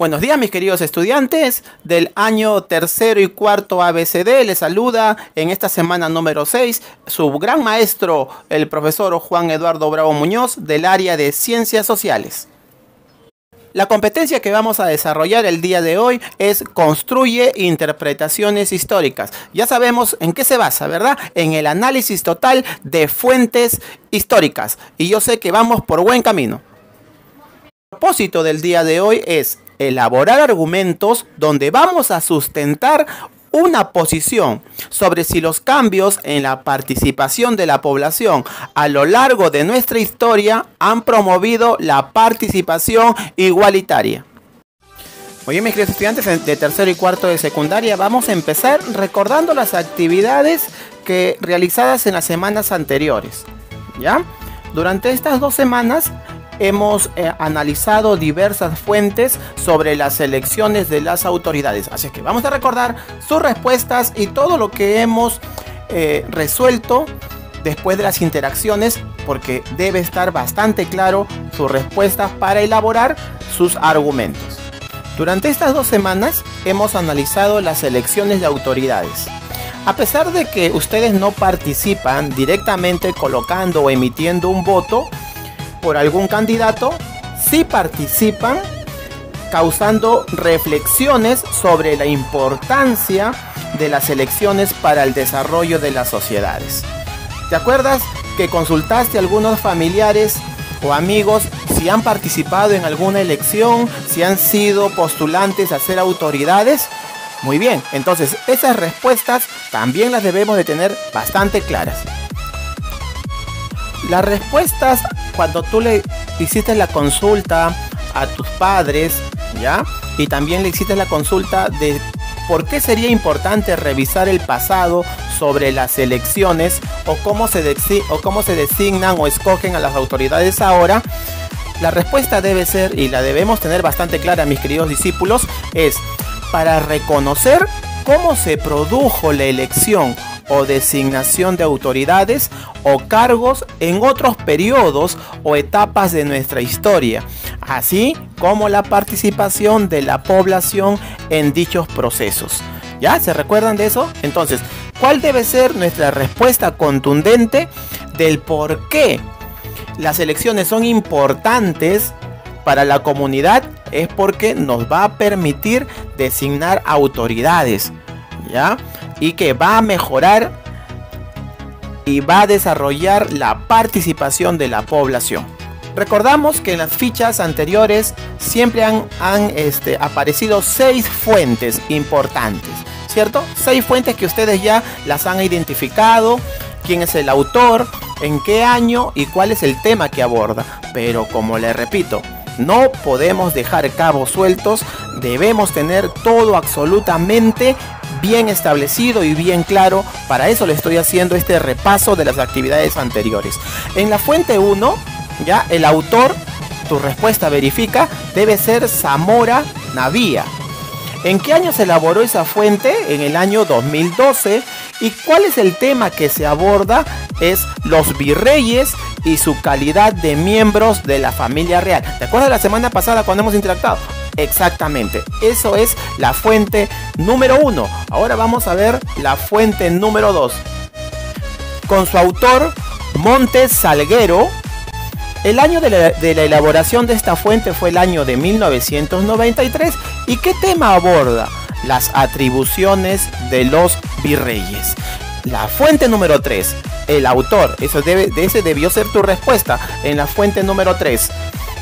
Buenos días, mis queridos estudiantes del año tercero y cuarto ABCD. Les saluda en esta semana número 6 su gran maestro, el profesor Juan Eduardo Bravo Muñoz, del área de Ciencias Sociales. La competencia que vamos a desarrollar el día de hoy es construye interpretaciones históricas. Ya sabemos en qué se basa, ¿verdad? En el análisis total de fuentes históricas. Y yo sé que vamos por buen camino. El propósito del día de hoy es elaborar argumentos donde vamos a sustentar una posición sobre si los cambios en la participación de la población a lo largo de nuestra historia han promovido la participación igualitaria. Muy bien, mis queridos estudiantes de tercero y cuarto de secundaria, vamos a empezar recordando las actividades realizadas en las semanas anteriores. ¿Ya? Durante estas 2 semanas hemos analizado diversas fuentes sobre las elecciones de las autoridades. Así que vamos a recordar sus respuestas y todo lo que hemos resuelto después de las interacciones, porque debe estar bastante claro sus respuestas para elaborar sus argumentos. Durante estas 2 semanas hemos analizado las elecciones de autoridades. A pesar de que ustedes no participan directamente colocando o emitiendo un voto por algún candidato, sí participan causando reflexiones sobre la importancia de las elecciones para el desarrollo de las sociedades. ¿Te acuerdas que consultaste a algunos familiares o amigos si han participado en alguna elección, si han sido postulantes a ser autoridades? Muy bien, entonces esas respuestas también las debemos de tener bastante claras. Las respuestas, cuando tú le hiciste la consulta a tus padres, ¿ya? Y también le hiciste la consulta de por qué sería importante revisar el pasado sobre las elecciones o cómo se designan o escogen a las autoridades ahora, la respuesta debe ser, y la debemos tener bastante clara, mis queridos discípulos, es para reconocer cómo se produjo la elección o designación de autoridades o cargos en otros periodos o etapas de nuestra historia, así como la participación de la población en dichos procesos. ¿Ya? ¿Se recuerdan de eso? Entonces, ¿cuál debe ser nuestra respuesta contundente del por qué las elecciones son importantes para la comunidad? Es porque nos va a permitir designar autoridades, ¿ya? Y que va a mejorar y va a desarrollar la participación de la población. Recordamos que en las fichas anteriores siempre han aparecido 6 fuentes importantes, ¿cierto? 6 fuentes que ustedes ya las han identificado, quién es el autor, en qué año y cuál es el tema que aborda. Pero como les repito, no podemos dejar cabos sueltos, debemos tener todo absolutamente bien establecido y bien claro. Para eso le estoy haciendo este repaso de las actividades anteriores. En la fuente 1, ya el autor, tu respuesta verifica, debe ser Zamora Navía. ¿En qué año se elaboró esa fuente? En el año 2012. ¿Y cuál es el tema que se aborda? Es los virreyes y su calidad de miembros de la familia real. ¿Te acuerdas de la semana pasada cuando hemos interactuado? Exactamente, eso es la fuente número 1. Ahora vamos a ver la fuente número 2. Con su autor, Montes Salguero. El año de la elaboración de esta fuente fue el año de 1993. ¿Y qué tema aborda? Las atribuciones de los virreyes. La fuente número 3. El autor, ese debió ser tu respuesta. En la fuente número 3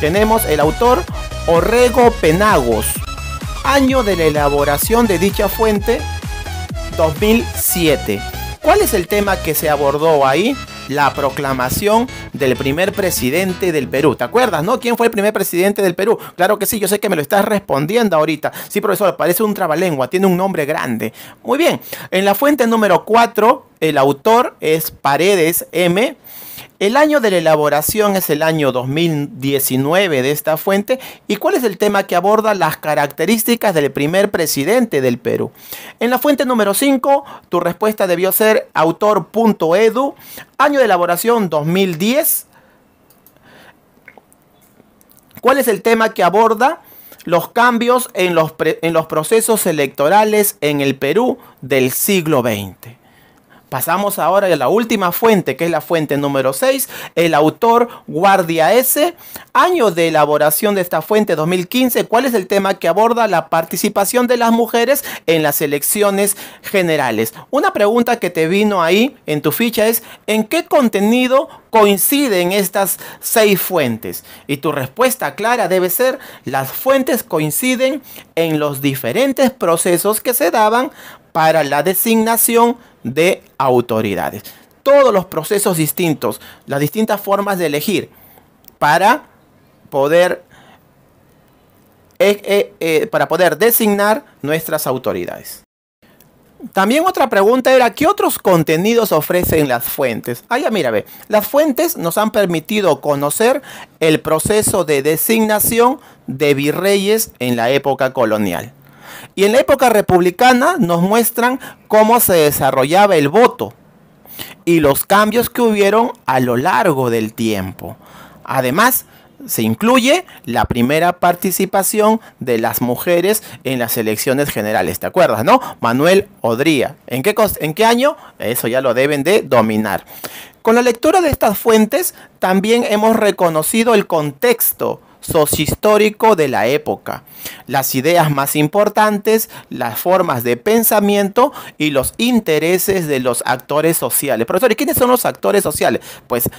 tenemos el autor Orrego Penagos. Año de la elaboración de dicha fuente, 2007. ¿Cuál es el tema que se abordó ahí? La proclamación del primer presidente del Perú. ¿Te acuerdas, no? ¿Quién fue el primer presidente del Perú? Claro que sí, yo sé que me lo estás respondiendo ahorita. Sí, profesor, parece un trabalengua, tiene un nombre grande. Muy bien. En la fuente número 4, el autor es Paredes M. El año de la elaboración es el año 2019 de esta fuente. ¿Y cuál es el tema que aborda? Las características del primer presidente del Perú. En la fuente número 5, tu respuesta debió ser autor.edu. Año de elaboración 2010. ¿Cuál es el tema que aborda? los cambios en los procesos electorales en el Perú del siglo XX. Pasamos ahora a la última fuente, que es la fuente número 6, el autor Guardia S. Año de elaboración de esta fuente, 2015. ¿Cuál es el tema que aborda? La participación de las mujeres en las elecciones generales. Una pregunta que te vino ahí en tu ficha es: ¿en qué contenido coinciden estas 6 fuentes? Y tu respuesta clara debe ser: las fuentes coinciden en los diferentes procesos que se daban para la designación de autoridades. Todos los procesos distintos, las distintas formas de elegir para poder designar nuestras autoridades. También otra pregunta era: ¿qué otros contenidos ofrecen las fuentes? Ya mira, ve, las fuentes nos han permitido conocer el proceso de designación de virreyes en la época colonial. Y en la época republicana nos muestran cómo se desarrollaba el voto y los cambios que hubieron a lo largo del tiempo. Además, se incluye la primera participación de las mujeres en las elecciones generales. ¿Te acuerdas, no? Manuel Odría. ¿En qué año? Eso ya lo deben de dominar. Con la lectura de estas fuentes también hemos reconocido el contexto sociohistórico de la época, las ideas más importantes, las formas de pensamiento y los intereses de los actores sociales. Profesores, ¿quiénes son los actores sociales? Pues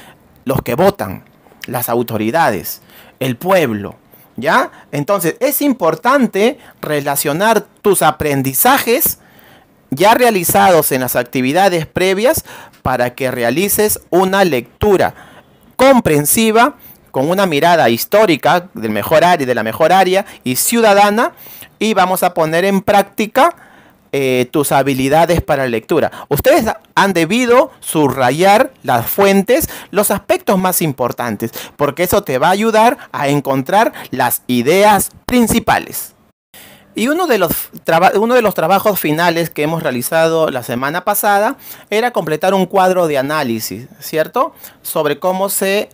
los que votan, las autoridades, el pueblo, ¿ya? Entonces es importante relacionar tus aprendizajes ya realizados en las actividades previas para que realices una lectura comprensiva con una mirada histórica de la mejor área y ciudadana, y vamos a poner en práctica tus habilidades para la lectura. Ustedes han debido subrayar las fuentes, los aspectos más importantes, porque eso te va a ayudar a encontrar las ideas principales. Y uno de los trabajos finales que hemos realizado la semana pasada era completar un cuadro de análisis, ¿cierto?, sobre cómo se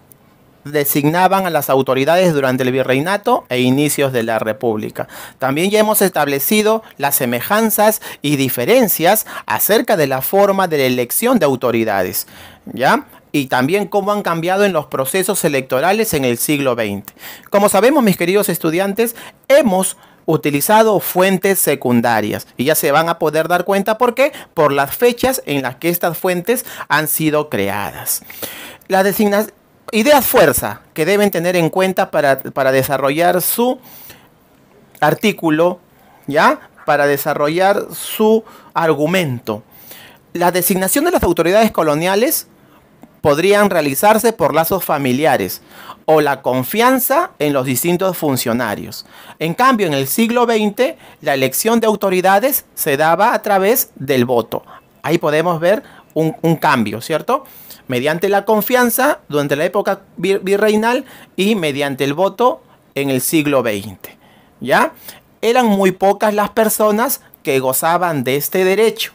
designaban a las autoridades durante el virreinato e inicios de la República. También ya hemos establecido las semejanzas y diferencias acerca de la forma de la elección de autoridades, ¿ya? Y también cómo han cambiado en los procesos electorales en el siglo XX. Como sabemos, mis queridos estudiantes, hemos utilizado fuentes secundarias y ya se van a poder dar cuenta por qué, por las fechas en las que estas fuentes han sido creadas. La designación, ideas fuerza que deben tener en cuenta para desarrollar su artículo, ¿ya? Para desarrollar su argumento. La designación de las autoridades coloniales podrían realizarse por lazos familiares o la confianza en los distintos funcionarios. En cambio, en el siglo XX, la elección de autoridades se daba a través del voto. Ahí podemos ver un cambio, ¿cierto? Mediante la confianza durante la época virreinal y mediante el voto en el siglo XX, ¿ya? Eran muy pocas las personas que gozaban de este derecho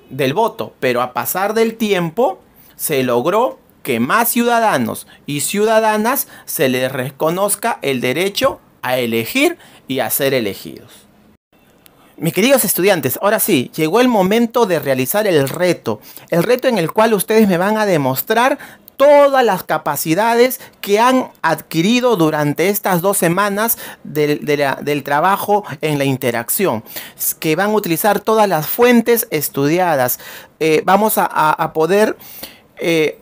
del voto, pero a pasar del tiempo se logró que más ciudadanos y ciudadanas se les reconozca el derecho a elegir y a ser elegidos. Mis queridos estudiantes, ahora sí, llegó el momento de realizar el reto en el cual ustedes me van a demostrar todas las capacidades que han adquirido durante estas 2 semanas del trabajo en la interacción, que van a utilizar todas las fuentes estudiadas. Vamos a poder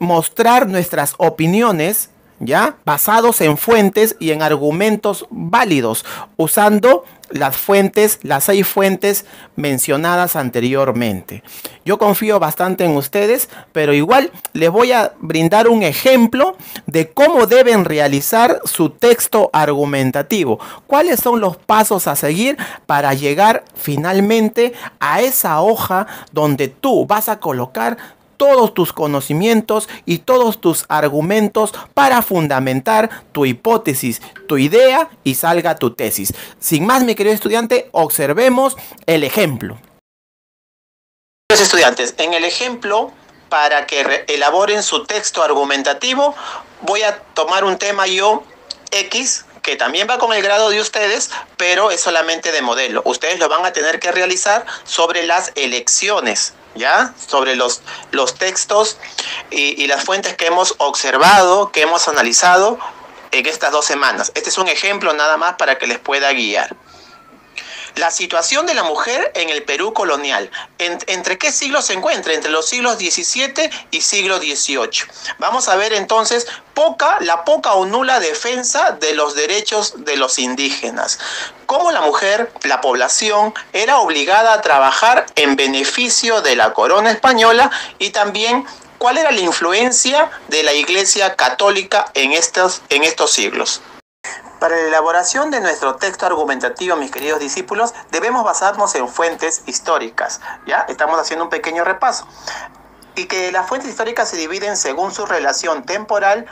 mostrar nuestras opiniones, ¿ya?, basados en fuentes y en argumentos válidos, usando las 6 fuentes mencionadas anteriormente. Yo confío bastante en ustedes, pero igual les voy a brindar un ejemplo de cómo deben realizar su texto argumentativo. ¿Cuáles son los pasos a seguir para llegar finalmente a esa hoja donde tú vas a colocar todos tus conocimientos y todos tus argumentos para fundamentar tu hipótesis, tu idea y salga tu tesis? Sin más, mi querido estudiante, observemos el ejemplo. Estudiantes, en el ejemplo, para que elaboren su texto argumentativo, voy a tomar un tema yo X, que también va con el grado de ustedes, pero es solamente de modelo. Ustedes lo van a tener que realizar sobre las elecciones, ¿ya? Sobre los textos y las fuentes que hemos observado, que hemos analizado en estas 2 semanas. Este es un ejemplo nada más para que les pueda guiar. La situación de la mujer en el Perú colonial. ¿Entre qué siglos se encuentra? Entre los siglos XVII y siglo XVIII. Vamos a ver entonces la poca o nula defensa de los derechos de los indígenas. Cómo la mujer, la población, era obligada a trabajar en beneficio de la corona española y también cuál era la influencia de la Iglesia Católica en estos siglos. Para la elaboración de nuestro texto argumentativo, mis queridos discípulos, debemos basarnos en fuentes históricas. ¿Ya? Estamos haciendo un pequeño repaso. Y que las fuentes históricas se dividen según su relación temporal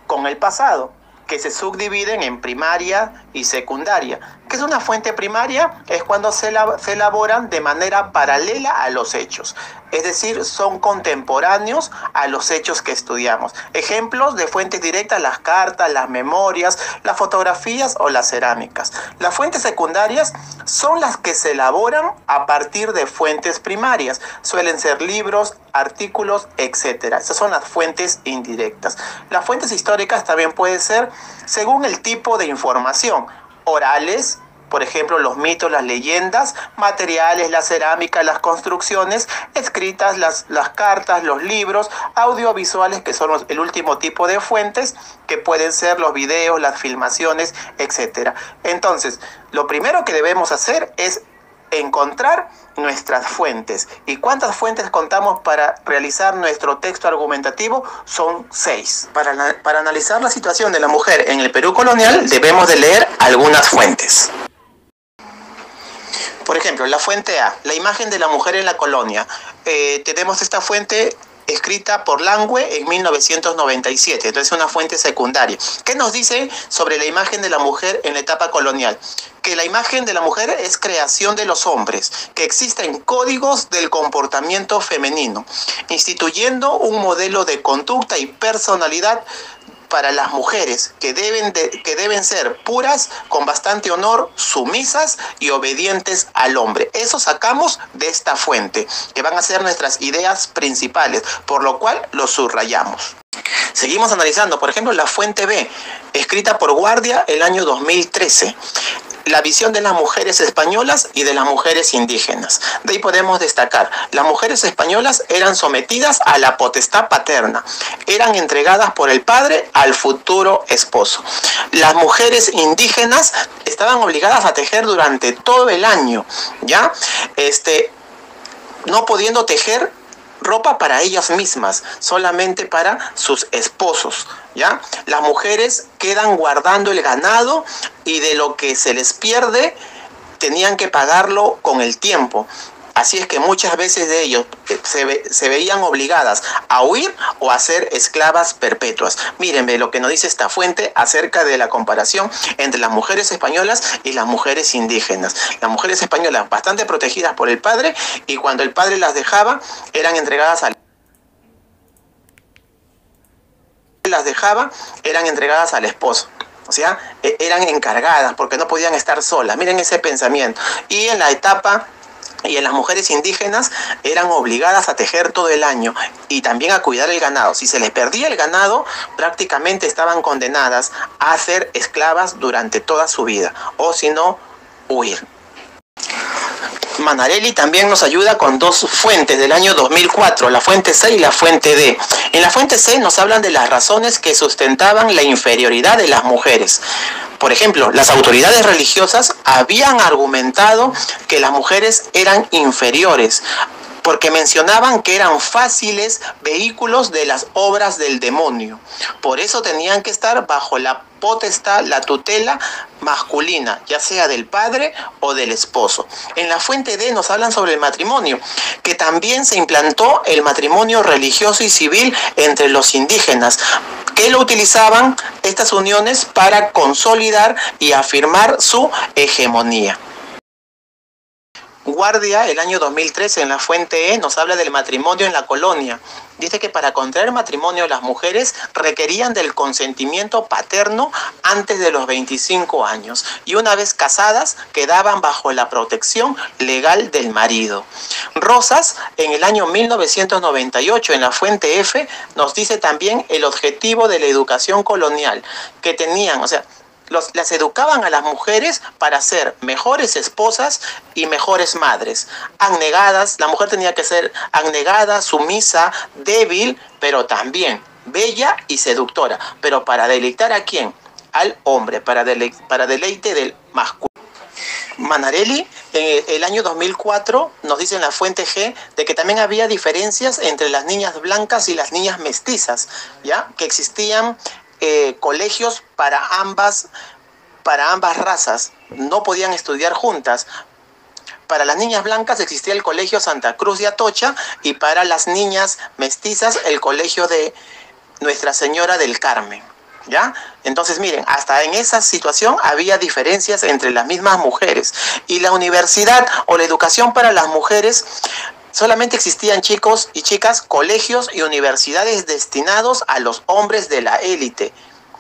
con el pasado, que se subdividen en primaria y secundaria. ¿Qué es una fuente primaria? Es cuando se elaboran de manera paralela a los hechos. Es decir, son contemporáneos a los hechos que estudiamos. Ejemplos de fuentes directas: las cartas, las memorias, las fotografías o las cerámicas. Las fuentes secundarias son las que se elaboran a partir de fuentes primarias. Suelen ser libros, artículos, etc. Esas son las fuentes indirectas. Las fuentes históricas también pueden ser según el tipo de información: orales, por ejemplo, los mitos, las leyendas; materiales, la cerámica, las construcciones; escritas, las cartas, los libros; audiovisuales, que son el último tipo de fuentes, que pueden ser los videos, las filmaciones, etc. Entonces, lo primero que debemos hacer es encontrar nuestras fuentes. ¿Y cuántas fuentes contamos para realizar nuestro texto argumentativo? Son 6. Para analizar la situación de la mujer en el Perú colonial, debemos de leer algunas fuentes. Por ejemplo, la fuente A, la imagen de la mujer en la colonia. Tenemos esta fuente escrita por Langue en 1997, entonces es una fuente secundaria. ¿Qué nos dice sobre la imagen de la mujer en la etapa colonial? Que la imagen de la mujer es creación de los hombres, que existen códigos del comportamiento femenino, instituyendo un modelo de conducta y personalidad para las mujeres que deben ser puras, con bastante honor, sumisas y obedientes al hombre. Eso sacamos de esta fuente, que van a ser nuestras ideas principales, por lo cual lo subrayamos. Seguimos analizando, por ejemplo, la fuente B, escrita por Guardia el año 2013. La visión de las mujeres españolas y de las mujeres indígenas. De ahí podemos destacar: las mujeres españolas eran sometidas a la potestad paterna, eran entregadas por el padre al futuro esposo. Las mujeres indígenas estaban obligadas a tejer durante todo el año, ¿ya? No pudiendo tejer ropa para ellas mismas, solamente para sus esposos, ¿ya? Las mujeres quedan guardando el ganado y de lo que se les pierde tenían que pagarlo con el tiempo. Así es que muchas veces de ellos se veían obligadas a huir o a ser esclavas perpetuas. Mírenme lo que nos dice esta fuente acerca de la comparación entre las mujeres españolas y las mujeres indígenas. Las mujeres españolas bastante protegidas por el padre, y cuando el padre las dejaba, eran entregadas al esposo. O sea, eran encargadas porque no podían estar solas. Miren ese pensamiento. Y en las mujeres indígenas eran obligadas a tejer todo el año y también a cuidar el ganado. Si se les perdía el ganado, prácticamente estaban condenadas a ser esclavas durante toda su vida, o si no, huir. Manarelli también nos ayuda con 2 fuentes del año 2004, la fuente C y la fuente D. En la fuente C nos hablan de las razones que sustentaban la inferioridad de las mujeres. Por ejemplo, las autoridades religiosas habían argumentado que las mujeres eran inferiores, porque mencionaban que eran fáciles vehículos de las obras del demonio. Por eso tenían que estar bajo la potestad, la tutela masculina, ya sea del padre o del esposo. En la fuente D nos hablan sobre el matrimonio, que también se implantó el matrimonio religioso y civil entre los indígenas, que lo utilizaban estas uniones para consolidar y afirmar su hegemonía. Guardia, el año 2013, en la fuente E, nos habla del matrimonio en la colonia. Dice que para contraer matrimonio las mujeres requerían del consentimiento paterno antes de los 25 años y una vez casadas quedaban bajo la protección legal del marido. Rosas, en el año 1998, en la fuente F, nos dice también el objetivo de la educación colonial que tenían, o sea, las educaban a las mujeres para ser mejores esposas y mejores madres. Abnegadas, la mujer tenía que ser abnegada, sumisa, débil, pero también bella y seductora. ¿Pero para deleitar a quién? Al hombre, para deleite del masculino. Manarelli, en el año 2004, nos dice en la fuente G de que también había diferencias entre las niñas blancas y las niñas mestizas, ¿ya? Que existían colegios para ambas razas, no podían estudiar juntas. Para las niñas blancas existía el colegio Santa Cruz de Atocha y para las niñas mestizas el colegio de Nuestra Señora del Carmen, ¿ya? Entonces miren, hasta en esa situación había diferencias entre las mismas mujeres. Y la universidad o la educación para las mujeres, solamente existían chicos y chicas, colegios y universidades destinados a los hombres de la élite,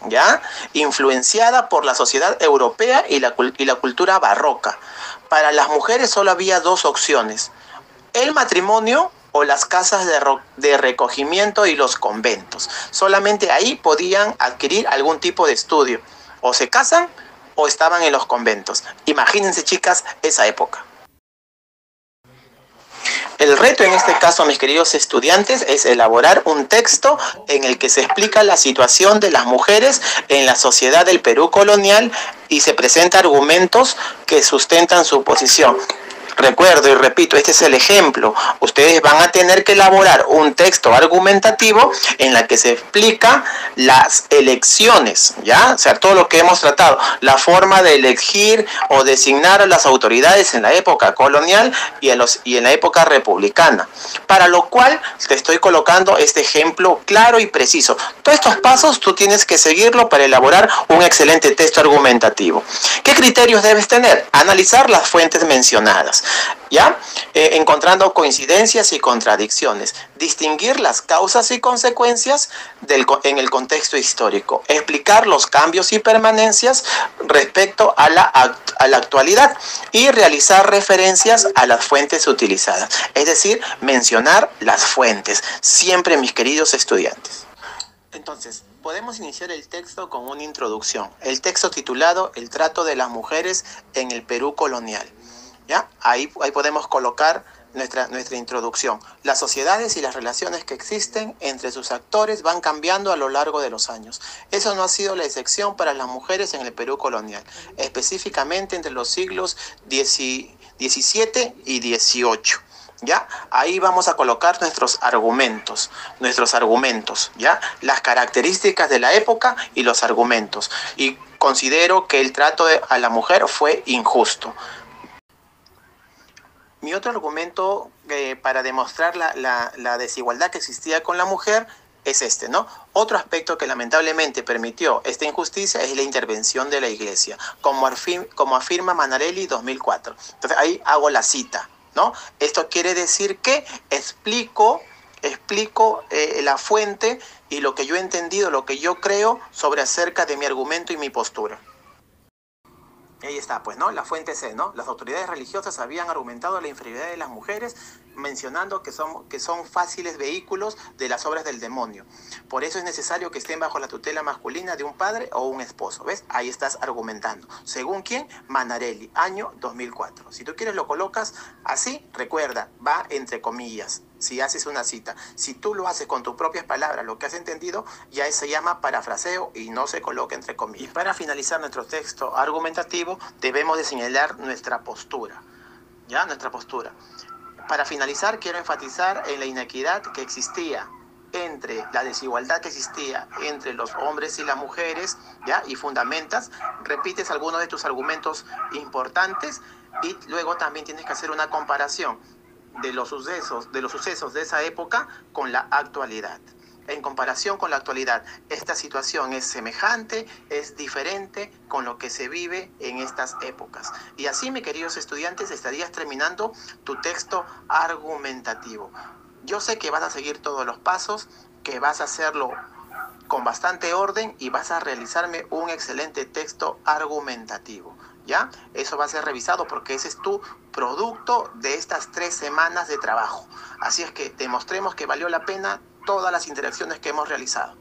¿ya? Influenciada por la sociedad europea y la cultura barroca. Para las mujeres solo había dos opciones: el matrimonio o las casas de recogimiento y los conventos. Solamente ahí podían adquirir algún tipo de estudio. O se casan o estaban en los conventos. Imagínense, chicas, esa época. El reto en este caso, mis queridos estudiantes, es elaborar un texto en el que se explica la situación de las mujeres en la sociedad del Perú colonial y se presentan argumentos que sustentan su posición. Recuerdo y repito, este es el ejemplo. Ustedes van a tener que elaborar un texto argumentativo en la que se explica las elecciones, ¿ya? O sea, todo lo que hemos tratado, la forma de elegir o designar a las autoridades en la época colonial y en la época republicana. Para lo cual te estoy colocando este ejemplo claro y preciso. Todos estos pasos tú tienes que seguirlo para elaborar un excelente texto argumentativo. ¿Qué criterios debes tener? Analizar las fuentes mencionadas, ¿ya? Encontrando coincidencias y contradicciones, distinguir las causas y consecuencias en el contexto histórico, explicar los cambios y permanencias respecto a la actualidad y realizar referencias a las fuentes utilizadas, es decir, mencionar las fuentes, siempre, mis queridos estudiantes. Entonces, podemos iniciar el texto con una introducción, el texto titulado El trato de las mujeres en el Perú colonial. ¿Ya? Ahí podemos colocar nuestra introducción. Las sociedades y las relaciones que existen entre sus actores van cambiando a lo largo de los años. Eso no ha sido la excepción para las mujeres en el Perú colonial, específicamente entre los siglos XVII y XVIII. ¿Ya? Ahí vamos a colocar nuestros argumentos, ¿ya? Las características de la época y los argumentos. Y considero que el trato a la mujer fue injusto. Mi otro argumento para demostrar la desigualdad que existía con la mujer es este, ¿no? Otro aspecto que lamentablemente permitió esta injusticia es la intervención de la Iglesia, como afirma Manarelli 2004. Entonces ahí hago la cita, ¿no? Esto quiere decir que explico la fuente y lo que yo he entendido, lo que yo creo acerca de mi argumento y mi postura. Ahí está, pues, ¿no? La fuente C, ¿no? Las autoridades religiosas habían argumentado la inferioridad de las mujeres, mencionando que son fáciles vehículos de las obras del demonio. Por eso es necesario que estén bajo la tutela masculina de un padre o un esposo. ¿Ves? Ahí estás argumentando. ¿Según quién? Manarelli, año 2004. Si tú quieres lo colocas así, recuerda, va entre comillas. Si haces una cita, si tú lo haces con tus propias palabras, lo que has entendido, ya se llama parafraseo y no se coloca entre comillas. Y para finalizar nuestro texto argumentativo, debemos de señalar nuestra postura, ¿ya? Nuestra postura. Para finalizar, quiero enfatizar en la inequidad que existía la desigualdad que existía entre los hombres y las mujeres, ¿ya? Y fundamentas, repites algunos de tus argumentos importantes y luego también tienes que hacer una comparación de los sucesos de esa época con la actualidad. en comparación con la actualidad. Esta situación es semejante, es diferente con lo que se vive en estas épocas. Y así, mis queridos estudiantes, estarías terminando tu texto argumentativo. Yo sé que vas a seguir todos los pasos, que vas a hacerlo con bastante orden y vas a realizarme un excelente texto argumentativo, ¿ya? Eso va a ser revisado porque ese es tu producto de estas 3 semanas de trabajo. Así es que demostremos que valió la pena todas las interacciones que hemos realizado.